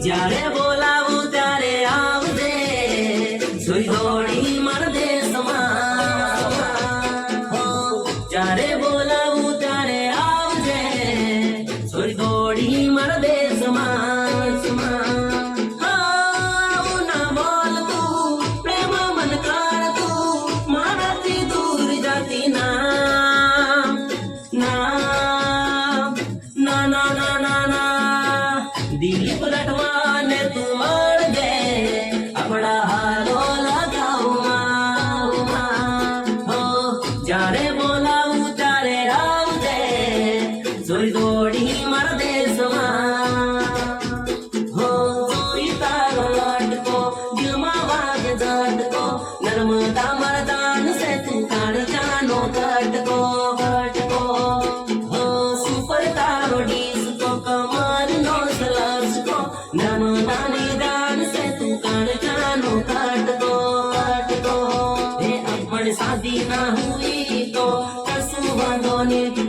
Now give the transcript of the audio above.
જ્યારે બોલાવું ત્યારે આવજે જોઈ દોડી મારા દેશમાં જ્યારે બોલાવું ત્યારે આવજે જોઈ દોડી મારા દેશમાં આવું ના બોલ તું પ્રેમ મન કર તું મારાથી દૂર જાતી ના ના ના ના ના ના ના દિલ પલટવાને તું મળજે આપણા હાલો લગાવમાં જ્યારે બોલાવું ત્યારે આવજે જોઈ દોડી મારા દેશમાં જોઈ તારો લટકો દિલમાં વાગે ઝટકો નર્મદા મારા દાન સે તું કાળજાનો કટકો કટકો સુપર તારો ડીસકો કમરનો સલસકો નર્મદાની દાન સે તું કાળજાનો કટકો કટકો એ આપણ શાદી ના હુઈ તો કશું વાંધો નહીં